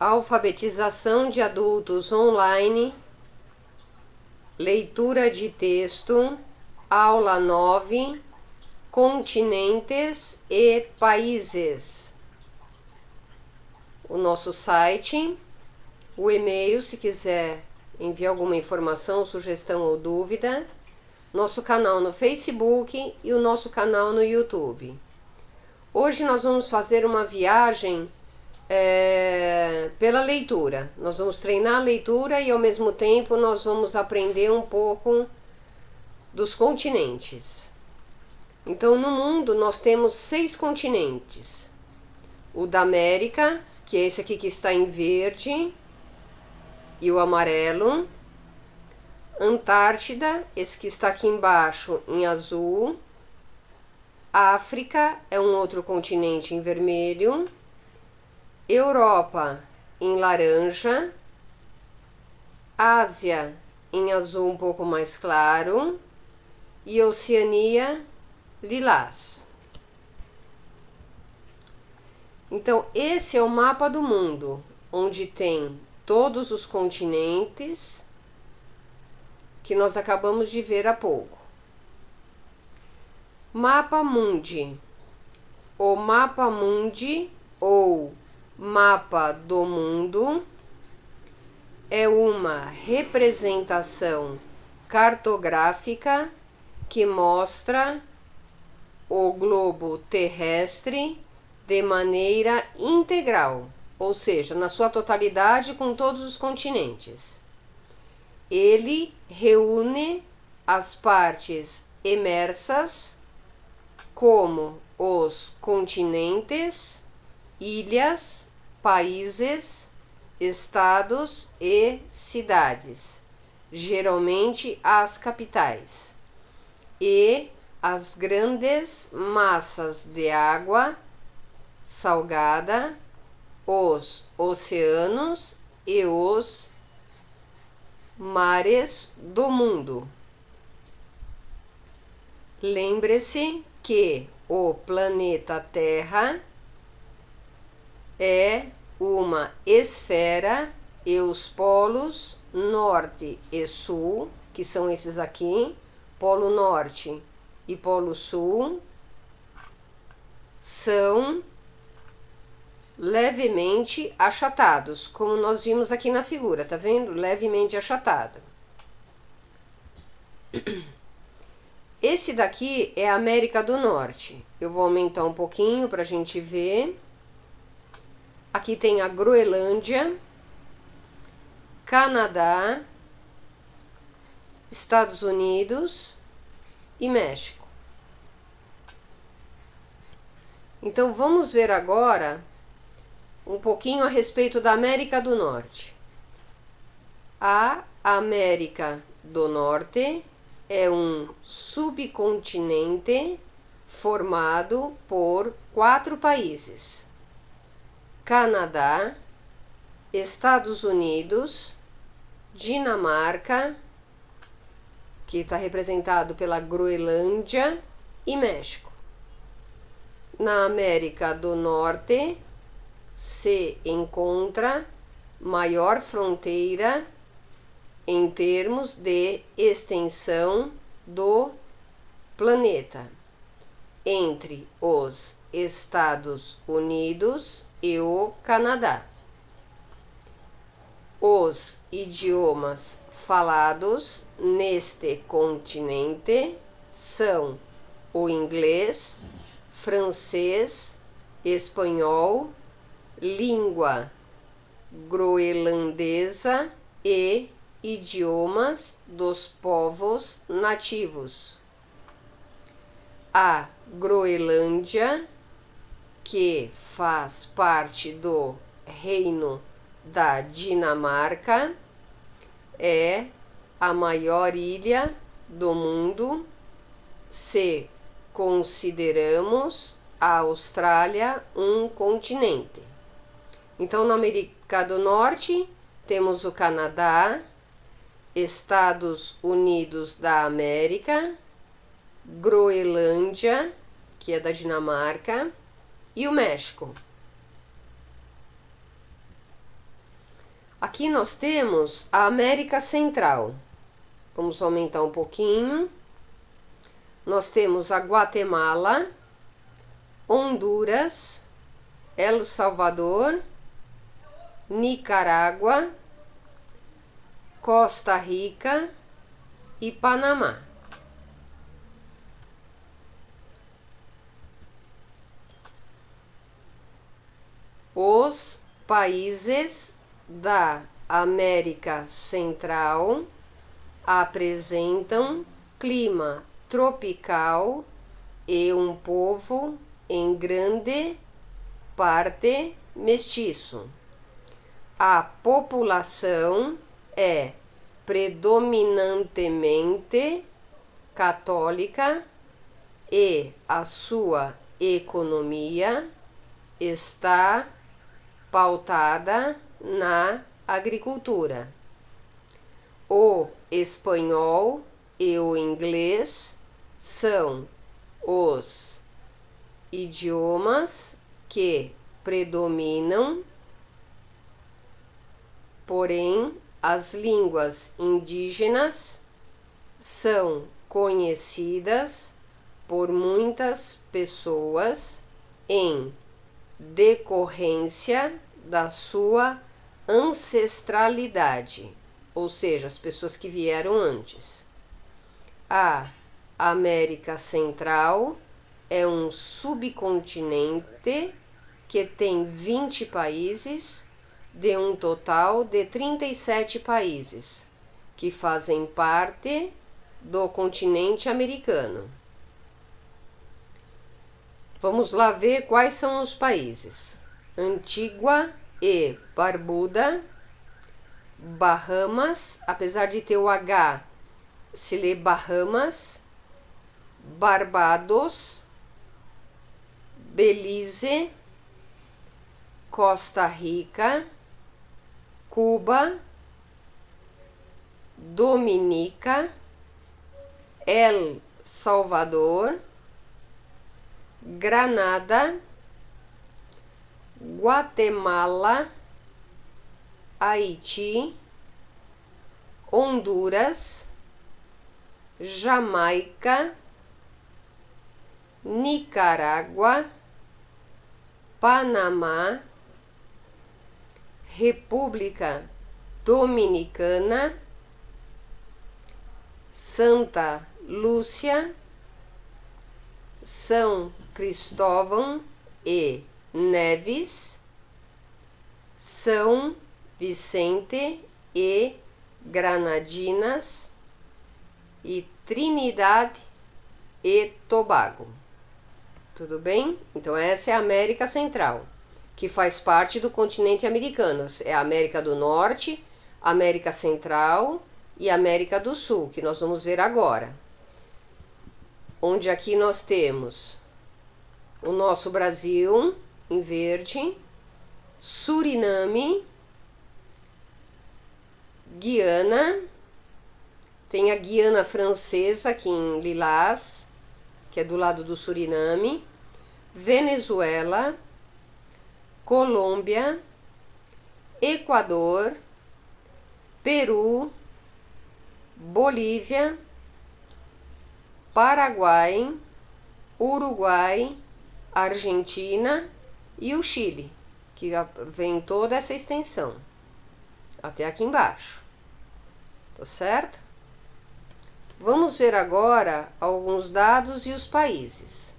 Alfabetização de adultos online, leitura de texto, aula 9, continentes e países. O nosso site, o e-mail, se quiser enviar alguma informação, sugestão ou dúvida, nosso canal no Facebook e o nosso canal no YouTube. Hoje nós vamos fazer uma viagem pela leitura. Nós vamos treinar a leitura e ao mesmo tempo nós vamos aprender um pouco dos continentes. Então no mundo nós temos 6 continentes. O da América, que é esse aqui que está em verde e o amarelo. Antártida, esse que está aqui embaixo em azul. África é um outro continente em vermelho. Europa em laranja. Ásia em azul um pouco mais claro. E Oceania lilás. Então, esse é o mapa do mundo, onde tem todos os continentes que nós acabamos de ver há pouco. Mapa Mundi. O Mapa Mundi, ou Mapa do Mundo, é uma representação cartográfica que mostra o globo terrestre de maneira integral, ou seja, na sua totalidade com todos os continentes. Ele reúne as partes emersas, como os continentes, ilhas, países, estados e cidades, geralmente as capitais, e as grandes massas de água salgada, os oceanos e os mares do mundo. Lembre-se que o planeta Terra é uma esfera e os polos norte e sul, que são esses aqui, polo norte e polo sul, são levemente achatados, como nós vimos aqui na figura, tá vendo? Levemente achatado. Esse daqui é a América do Norte. Eu vou aumentar um pouquinho para a gente ver. Aqui tem a Groenlândia, Canadá, Estados Unidos e México. Então vamos ver agora um pouquinho a respeito da América do Norte. A América do Norte é um subcontinente formado por 4 países: Canadá, Estados Unidos, Dinamarca, que está representado pela Groenlândia, e México. Na América do Norte se encontra maior fronteira em termos de extensão do planeta entre os Estados Unidos e o Canadá. Os idiomas falados neste continente são o inglês, francês, espanhol, língua groenlandesa e idiomas dos povos nativos. A Groenlândia, que faz parte do Reino da Dinamarca, é a maior ilha do mundo, se consideramos a Austrália um continente. Então, na América do Norte, temos o Canadá, Estados Unidos da América, Groenlândia, que é da Dinamarca, e o México. Aqui nós temos a América Central. Vamos aumentar um pouquinho. Nós temos a Guatemala, Honduras, El Salvador, Nicarágua, Costa Rica e Panamá. Os países da América Central apresentam clima tropical e um povo em grande parte mestiço. A população é predominantemente católica e a sua economia está pautada na agricultura. O espanhol e o inglês são os idiomas que predominam, porém as línguas indígenas são conhecidas por muitas pessoas em decorrência da sua ancestralidade, ou seja, as pessoas que vieram antes. A América Central é um subcontinente que tem 20 países, de um total de 37 países, que fazem parte do continente americano. Vamos lá ver quais são os países: Antigua e Barbuda, Bahamas, apesar de ter o H, se lê Bahamas, Barbados, Belize, Costa Rica, Cuba, Dominica, El Salvador, Granada, Guatemala, Haiti, Honduras, Jamaica, Nicarágua, Panamá, República Dominicana, Santa Lúcia, São Cristóvão e Neves, São Vicente e Granadinas e Trinidad e Tobago. Tudo bem? Então essa é a América Central, que faz parte do continente americano. É a América do Norte, América Central e América do Sul, que nós vamos ver agora. Onde aqui nós temos o nosso Brasil em verde, Suriname, Guiana, tem a Guiana Francesa aqui em lilás, que é do lado do Suriname, Venezuela, Colômbia, Equador, Peru, Bolívia, Paraguai, Uruguai, Argentina e o Chile, que vem toda essa extensão, até aqui embaixo. Tá certo? Vamos ver agora alguns dados e os países.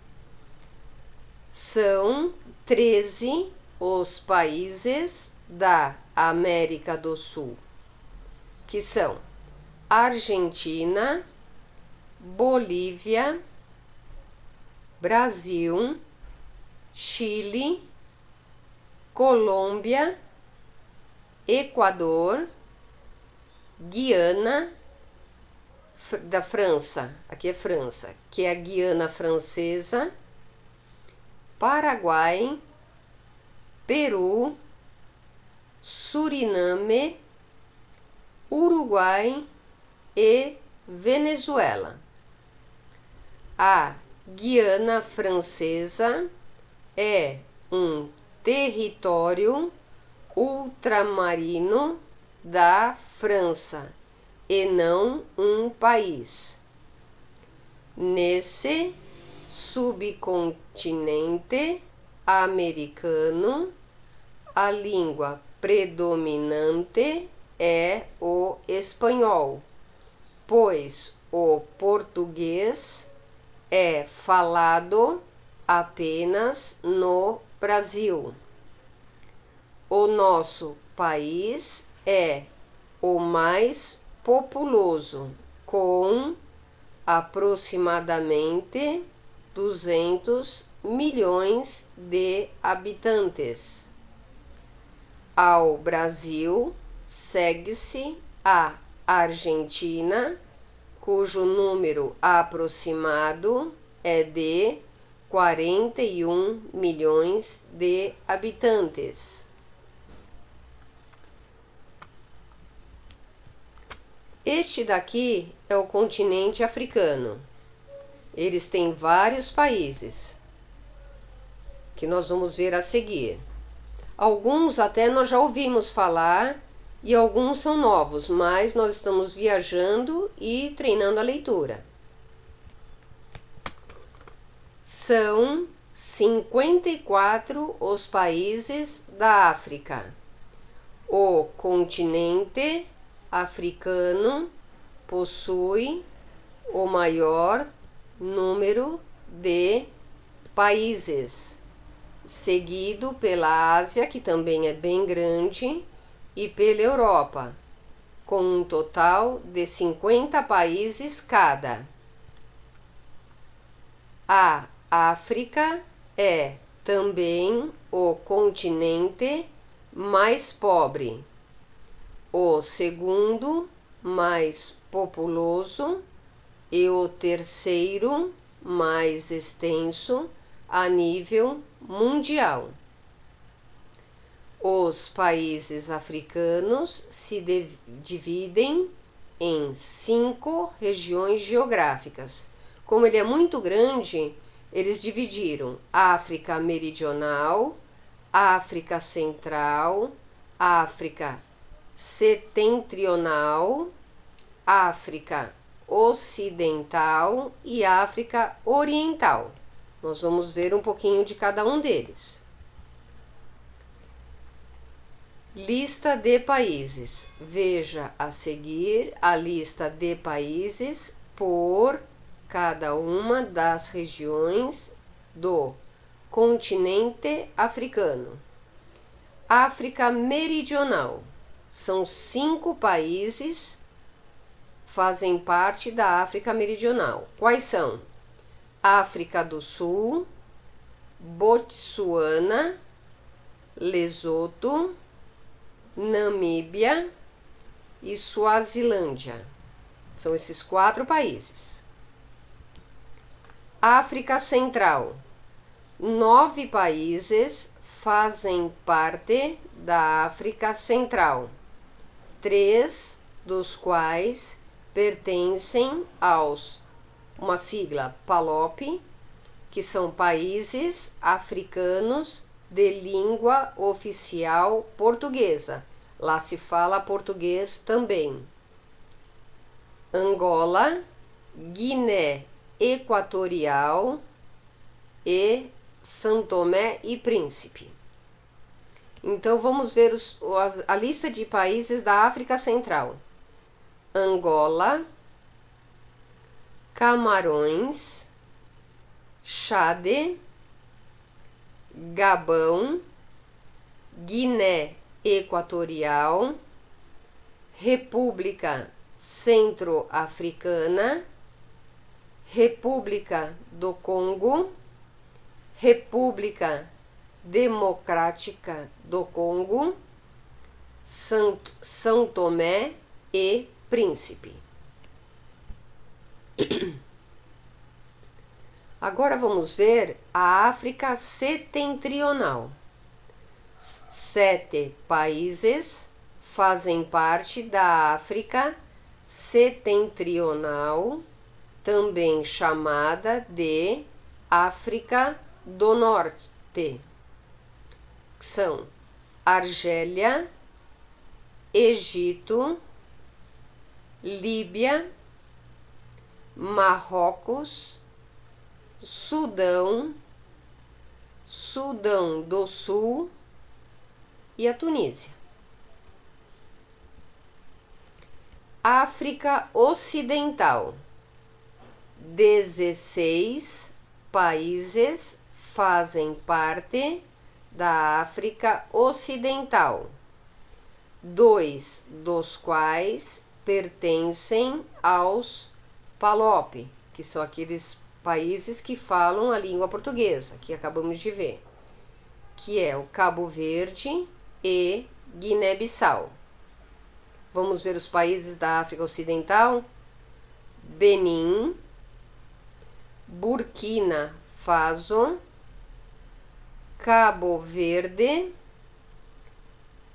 São 13 os países da América do Sul, que são Argentina, Bolívia, Brasil, Chile, Colômbia, Equador, Guiana, da França, aqui é França, que é a Guiana Francesa, Paraguai, Peru, Suriname, Uruguai e Venezuela. A Guiana Francesa é um território ultramarino da França e não um país. Nesse subcontinente americano, a língua predominante é o espanhol, pois o português é falado apenas no Brasil. O nosso país é o mais populoso, com aproximadamente 200 milhões de habitantes. Ao Brasil segue-se a Argentina, cujo número aproximado é de 41 milhões de habitantes. Este daqui é o continente africano. Eles têm vários países, que nós vamos ver a seguir. Alguns até nós já ouvimos falar e alguns são novos, mas nós estamos viajando e treinando a leitura. São 54 os países da África. O continente africano possui o maior número de países, seguido pela Ásia, que também é bem grande, e pela Europa, com um total de 50 países cada. A África é também o continente mais pobre, o segundo mais populoso e o terceiro mais extenso a nível mundial. Os países africanos se dividem em 5 regiões geográficas. Como ele é muito grande, eles dividiram África Meridional, África Central, África Setentrional, África Ocidental e África Oriental. Nós vamos ver um pouquinho de cada um deles. Lista de países. Veja a seguir a lista de países por cada uma das regiões do continente africano. África Meridional. São 5 países fazem parte da África Meridional. Quais são? África do Sul, Botsuana, Lesoto, Namíbia e Suazilândia. São esses 4 países. África Central. 9 países fazem parte da África Central, 3 dos quais pertencem aos, uma sigla PALOP, que são países africanos de língua oficial portuguesa. Lá se fala português também. Angola, Guiné Equatorial e São Tomé e Príncipe. Então vamos ver a lista de países da África Central. Angola, Camarões, Chade, Gabão, Guiné Equatorial, República Centro-Africana, República do Congo, República Democrática do Congo, São Tomé e Príncipe. Agora vamos ver a África Setentrional. 7 países fazem parte da África Setentrional, também chamada de África do Norte. São Argélia, Egito, Líbia, Marrocos, Sudão, Sudão do Sul e a Tunísia. África Ocidental, 16 países fazem parte da África Ocidental, 2 dos quais pertencem aos PALOP, que são aqueles países que falam a língua portuguesa, que acabamos de ver, que é o Cabo Verde e Guiné-Bissau. Vamos ver os países da África Ocidental: Benin, Burkina Faso, Cabo Verde,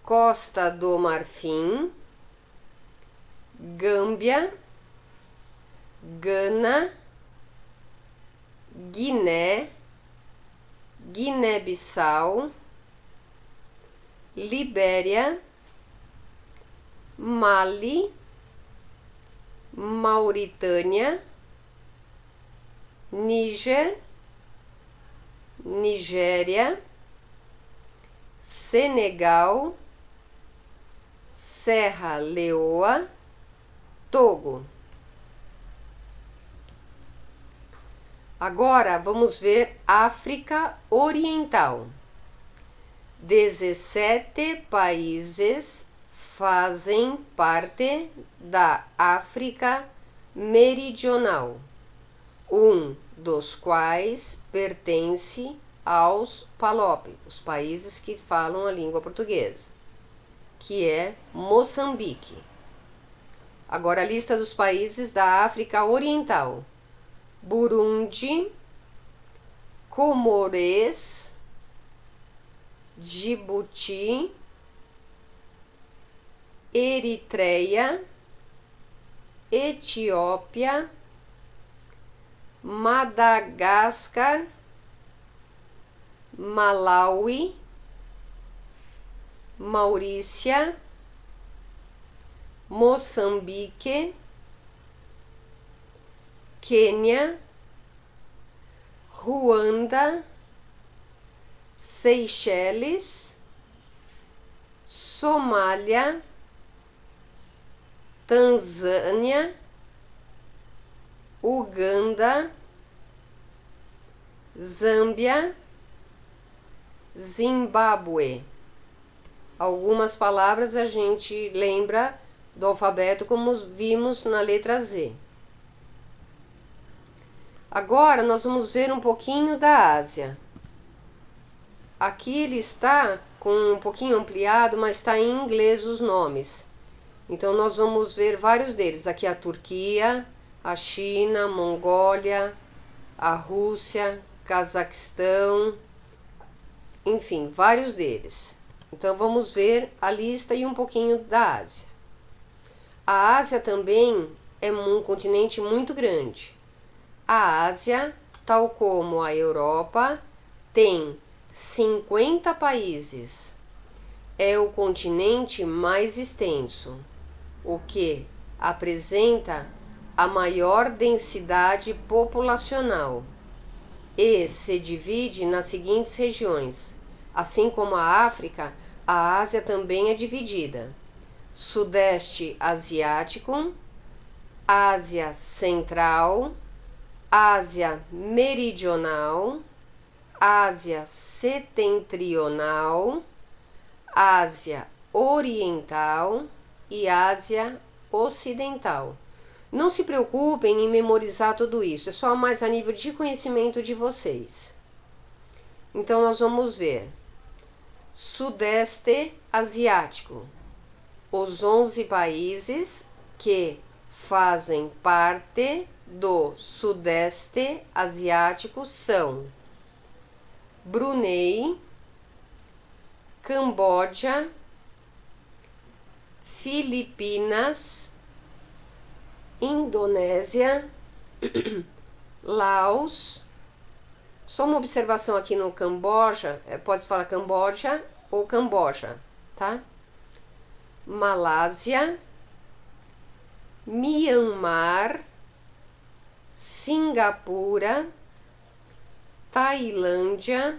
Costa do Marfim, Gâmbia, Gana, Guiné, Guiné-Bissau, Libéria, Mali, Mauritânia, Níger, Nigéria, Senegal, Serra Leoa, Togo. Agora vamos ver África Oriental. 17 países fazem parte da África Meridional, um dos quais pertence aos PALOP, os países que falam a língua portuguesa, que é Moçambique. Agora a lista dos países da África Oriental: Burundi, Comores, Djibouti, Eritreia, Etiópia, Madagascar, Malawi, Maurícia, Moçambique, Quênia, Ruanda, Seychelles, Somália, Tanzânia, Uganda, Zâmbia, Zimbábue. Algumas palavras a gente lembra do alfabeto como vimos na letra Z. Agora nós vamos ver um pouquinho da Ásia. Aqui ele está com um pouquinho ampliado, mas está em inglês os nomes. Então nós vamos ver vários deles. Aqui a Turquia, a China, a Mongólia, a Rússia, Cazaquistão, enfim, vários deles. Então vamos ver a lista e um pouquinho da Ásia. A Ásia também é um continente muito grande. A Ásia, tal como a Europa, tem 50 países. É o continente mais extenso, o que apresenta a maior densidade populacional e se divide nas seguintes regiões. Assim como a África, a Ásia também é dividida: Sudeste Asiático, Ásia Central, Ásia Meridional, Ásia Setentrional, Ásia Oriental e Ásia Ocidental. Não se preocupem em memorizar tudo isso, é só mais a nível de conhecimento de vocês. Então nós vamos ver Sudeste Asiático. Os 11 países que fazem parte do Sudeste Asiático são Brunei, Camboja, Filipinas, Indonésia, Laos. Só uma observação aqui no Camboja, pode falar Camboja ou Camboja, tá? Malásia, Mianmar, Singapura, Tailândia,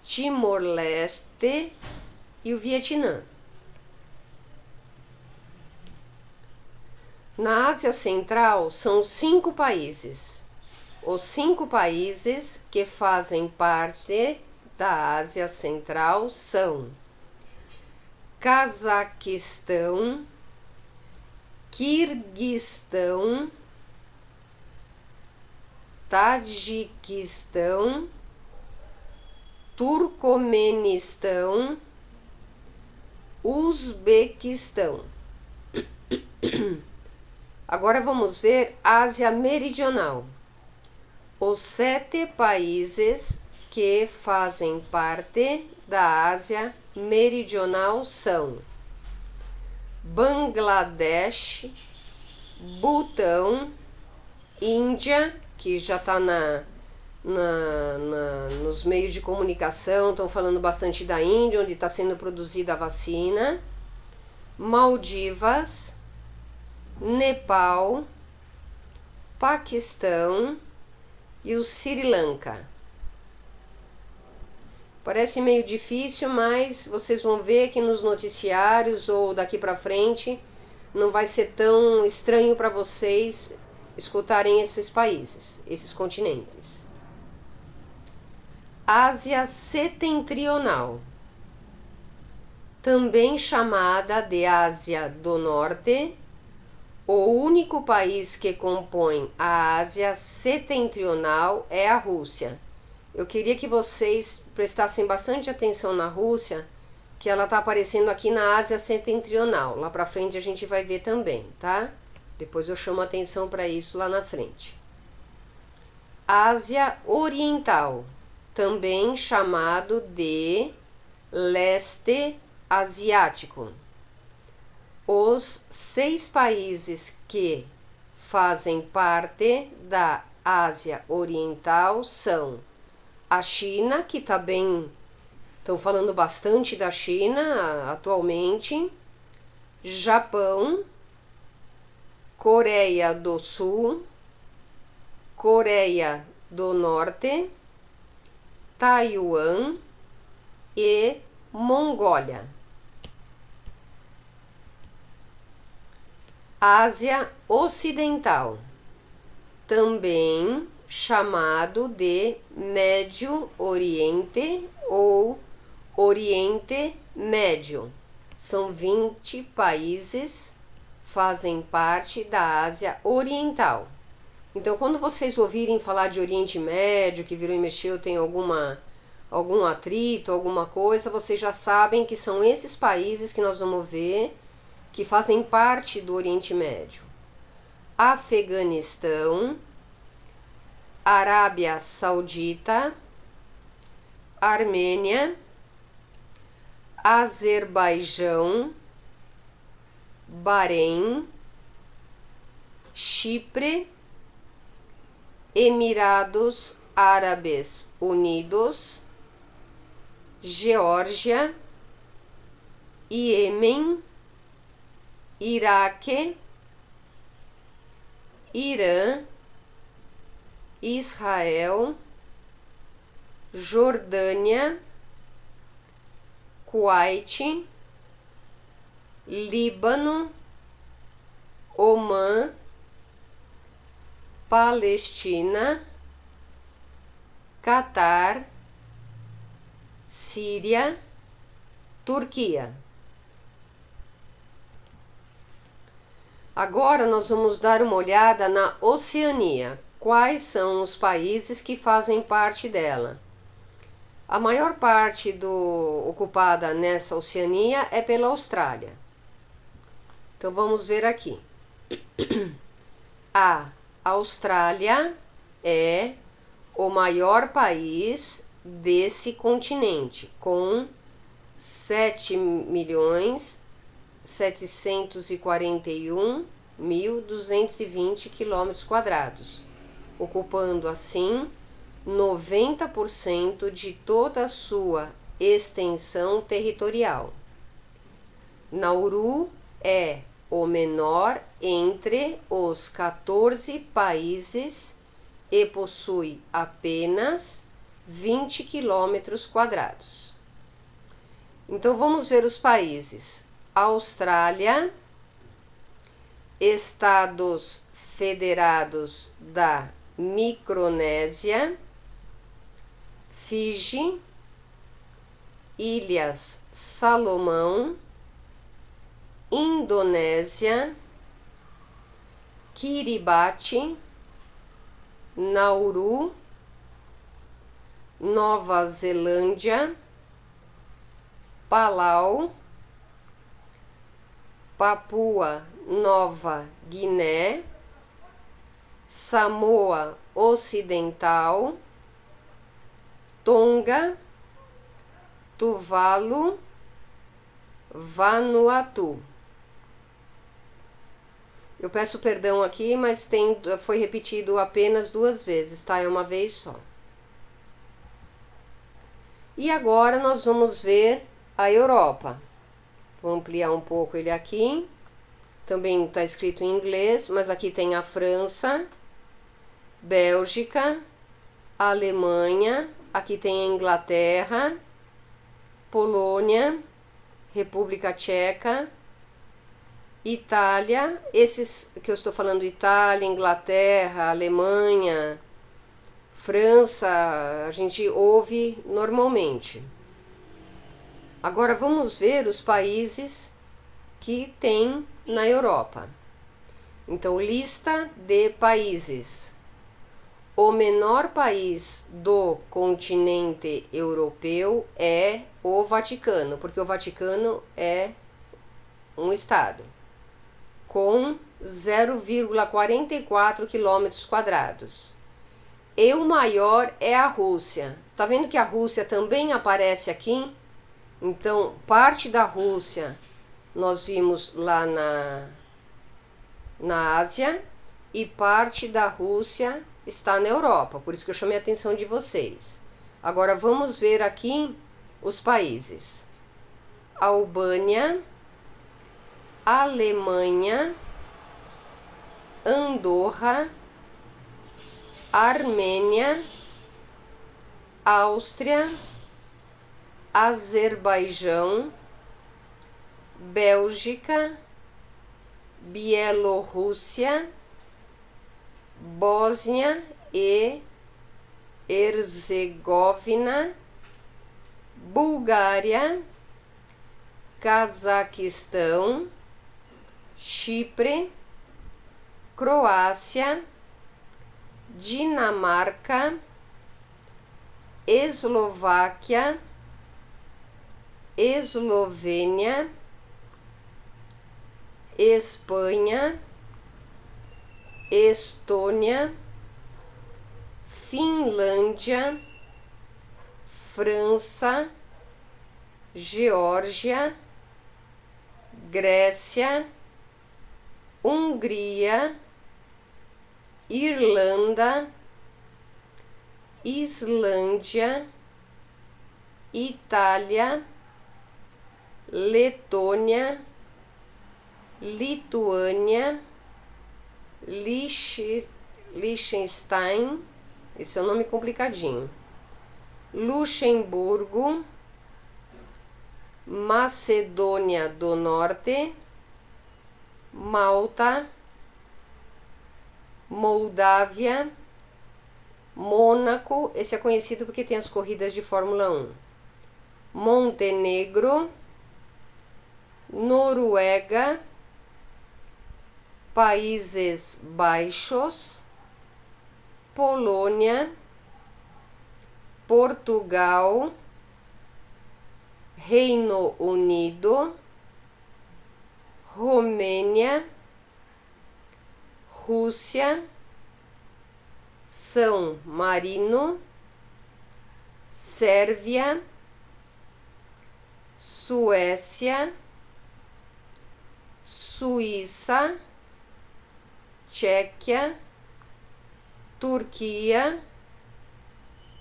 Timor-Leste e o Vietnã. Na Ásia Central são 5 países. Os 5 países que fazem parte da Ásia Central são Cazaquistão, Quirguistão, Tajiquistão, Turcomenistão, Uzbequistão. Agora vamos ver Ásia Meridional. Os 7 países que fazem parte da Ásia Meridional são Bangladesh, Butão, Índia, que já está nos meios de comunicação, estão falando bastante da Índia, onde está sendo produzida a vacina, Maldivas, Nepal, Paquistão e o Sri Lanka. Parece meio difícil, mas vocês vão ver que nos noticiários ou daqui para frente não vai ser tão estranho para vocês escutarem esses países, esses continentes. Ásia Setentrional, também chamada de Ásia do Norte. O único país que compõe a Ásia Setentrional é a Rússia. Eu queria que vocês prestassem bastante atenção na Rússia, que ela está aparecendo aqui na Ásia Setentrional. Lá para frente a gente vai ver também, tá? Depois eu chamo atenção para isso lá na frente. Ásia Oriental, também chamado de Leste Asiático. Os 6 países que fazem parte da Ásia Oriental são a China, que está bem, estão falando bastante da China atualmente, Japão, Coreia do Sul, Coreia do Norte, Taiwan e Mongólia. Ásia Ocidental, também chamado de Médio Oriente ou Oriente Médio. São 20 países, fazem parte da Ásia Oriental. Então, quando vocês ouvirem falar de Oriente Médio, que virou e mexeu, tem algum atrito, alguma coisa, vocês já sabem que são esses países que nós vamos ver que fazem parte do Oriente Médio. Afeganistão, Arábia Saudita, Armênia, Azerbaijão, Bahrein, Chipre, Emirados Árabes Unidos, Geórgia, Iêmen, Iraque, Irã, Israel, Jordânia, Kuwait, Líbano, Omã, Palestina, Catar, Síria, Turquia. Agora nós vamos dar uma olhada na Oceania. Quais são os países que fazem parte dela? A maior parte ocupada nessa Oceania é pela Austrália. Então vamos ver aqui. A Austrália é o maior país desse continente, com 7.741.220 km², ocupando assim 90% de toda a sua extensão territorial. Nauru é o menor entre os 14 países e possui apenas 20 quilômetros quadrados. Então vamos ver os países: Austrália, Estados Federados da Micronésia, Fiji, Ilhas Salomão, Indonésia, Kiribati, Nauru, Nova Zelândia, Palau, Papua Nova Guiné, Samoa Ocidental, Tonga, Tuvalu, Vanuatu. Eu peço perdão aqui, mas foi repetido apenas 2 vezes, tá? É uma vez só. E agora nós vamos ver a Europa. Vou ampliar um pouco ele aqui. Também está escrito em inglês, mas aqui tem a França, Bélgica, Alemanha, aqui tem a Inglaterra, Polônia, República Tcheca, Itália, esses que eu estou falando, Itália, Inglaterra, Alemanha, França, a gente ouve normalmente. Agora vamos ver os países que tem na Europa. Então, lista de países. O menor país do continente europeu é o Vaticano, porque o Vaticano é um estado com 0,44 quilômetros quadrados. E o maior é a Rússia. Tá vendo que a Rússia também aparece aqui? Então, parte da Rússia nós vimos lá na Ásia e parte da Rússia está na Europa, por isso que eu chamei a atenção de vocês. Agora vamos ver aqui os países: Albânia, Alemanha, Andorra, Armênia, Áustria, Azerbaijão, Bélgica, Bielorrússia, Bósnia e Herzegovina, Bulgária, Cazaquistão, Chipre, Croácia, Dinamarca, Eslováquia, Eslovênia, Espanha, Estônia, Finlândia, França, Geórgia, Grécia, Hungria, Irlanda, Islândia, Itália, Letônia, Lituânia, Liechtenstein, esse é o nome complicadinho, Luxemburgo, Macedônia do Norte, Malta, Moldávia, Mônaco, esse é conhecido porque tem as corridas de Fórmula 1, Montenegro, Noruega, Países Baixos, Polônia, Portugal, Reino Unido, Romênia, Rússia, São Marino, Sérvia, Suécia, Suíça, Tchequia, Turquia,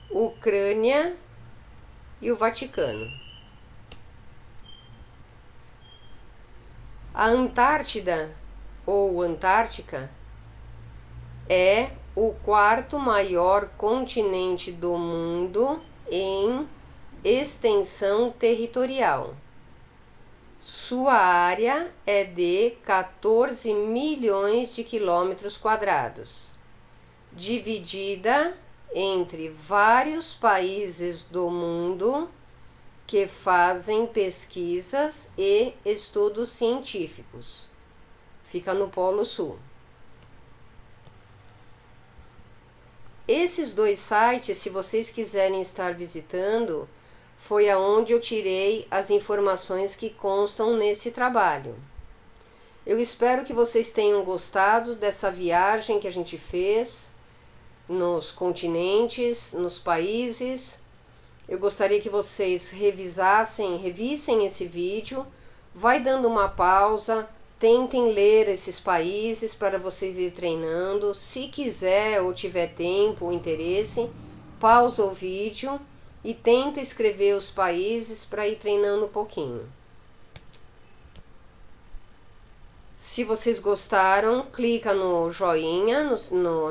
Ucrânia e o Vaticano. A Antártida, ou Antártica, é o quarto maior continente do mundo em extensão territorial. Sua área é de 14 milhões de quilômetros quadrados, dividida entre vários países do mundo que fazem pesquisas e estudos científicos. Fica no Polo Sul. Esses dois sites, se vocês quiserem estar visitando, foi aonde eu tirei as informações que constam nesse trabalho. Eu espero que vocês tenham gostado dessa viagem que a gente fez nos continentes, nos países. Eu gostaria que vocês revissem esse vídeo, vai dando uma pausa, tentem ler esses países para vocês ir treinando. Se quiser ou tiver tempo ou interesse, pausa o vídeo e tenta escrever os países para ir treinando um pouquinho. Se vocês gostaram, clica no joinha,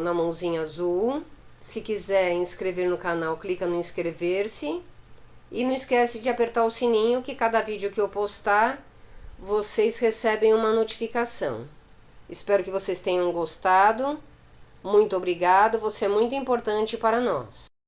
na mãozinha azul. Se quiser inscrever no canal, clica no inscrever-se. E não esquece de apertar o sininho, que cada vídeo que eu postar, vocês recebem uma notificação. Espero que vocês tenham gostado. Muito obrigado, você é muito importante para nós.